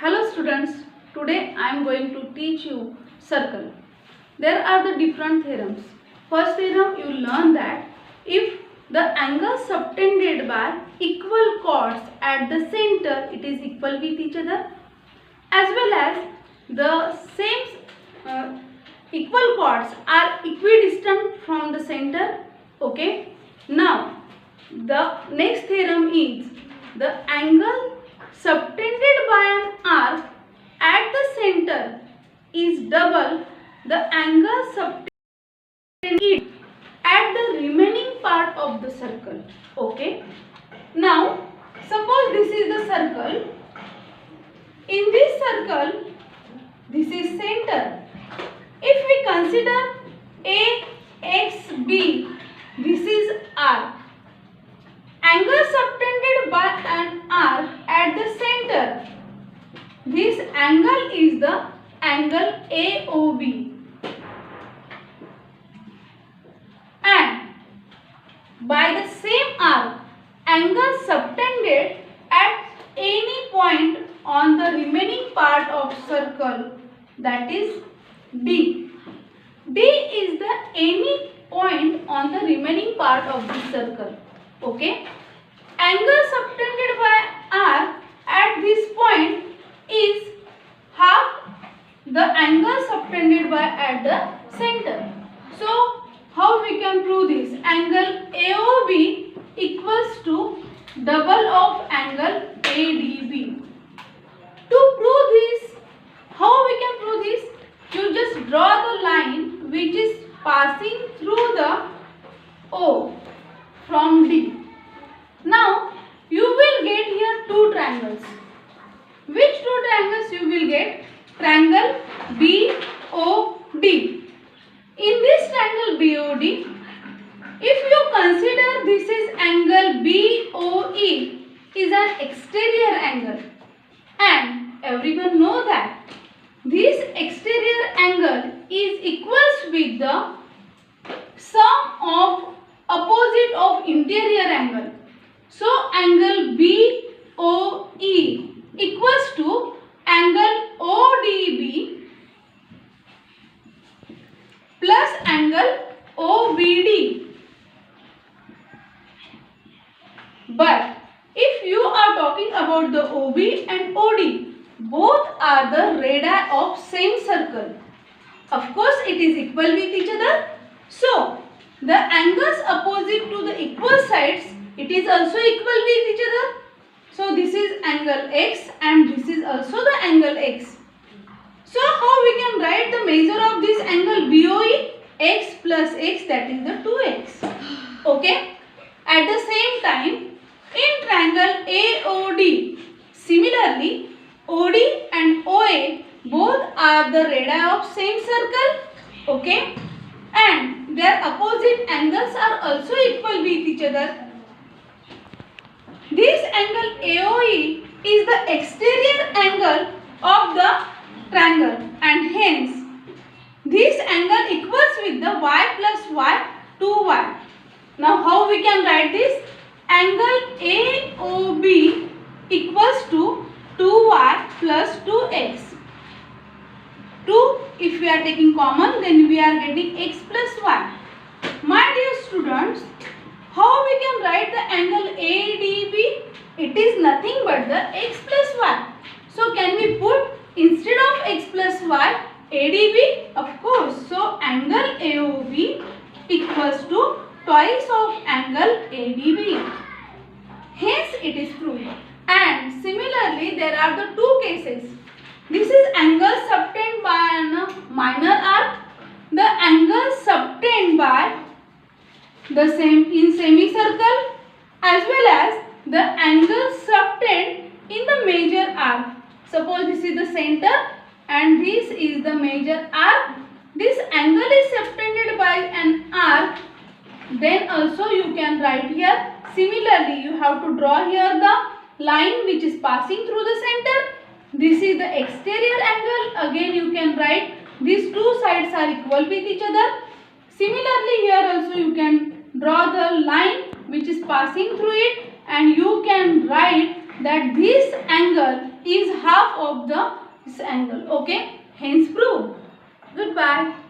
Hello students, today I am going to teach you circle. There are the different theorems. First theorem, you learn that if the angle subtended by equal chords at the center, it is equal with each other, as well as the same equal chords are equidistant from the center. Okay. Now the next theorem is the angle subtended by an arc at the center is double the angle subtended at the remaining part of the circle. Okay. Now suppose this is the circle. In this circle, this is center. If we consider A, X, B, this is arc. Angle subtended by an arc at the center. This angle is the angle AOB. And by the same arc, angle subtended at any point on the remaining part of circle, that is D. D is the any point on the remaining part of the circle. Okay. Angle subtended by arc at this point is half the angle subtended by at the center. So how we can prove this? Angle AOB equals to double of angle ADB. To prove this, how we can prove this? You just draw the line which is passing through the O from D. Now you will get here two triangles. Which two triangles you will get? Triangle BOD. In this triangle BOD, if you consider this is angle BOE is an exterior angle, and everyone know that this exterior angle is equals with the sum of opposite of interior angle. So angle BOE equals to angle ODB plus angle OBD. But if you are talking about the OB and OD, both are the radii of same circle. Of course, it is equal with each other. So, the angles opposite to the equal sides, it is also equal with each other. So, this is angle X and this is also the angle X. So, how we can write the measure of this angle BOE? X plus X, that is the 2X. Okay. At the same time, in triangle AOD, similarly, OD and OA both are the radii of same circle. Okay. And their opposite angles are also equal with each other. This angle AOE is the exterior angle of the triangle, and hence this angle equals with the y plus y 2y. Now how we can write this? Angle AOB equals to 2y plus 2x. 2 if we are taking common, then we are getting x plus y. My dear students, how we can write the angle ADB? It is nothing but the x plus y. So can we put instead of x plus y ADB? Of course. So angle AOB equals to twice of angle ADB. Hence it is proved. And similarly, there are the two cases. This is angle subtended by a minor arc. The angle subtended by the same in semicircle, as well as the angle subtended in the major arc. Suppose this is the center and this is the major arc. This angle is subtended by an arc. Then also you can write here. Similarly, you have to draw here the line which is passing through the center. This is the exterior angle. Again you can write these two sides are equal with each other. Similarly, here also you can draw the line which is passing through it, and you can write that this angle is half of the this angle. Okay, hence proved. Goodbye.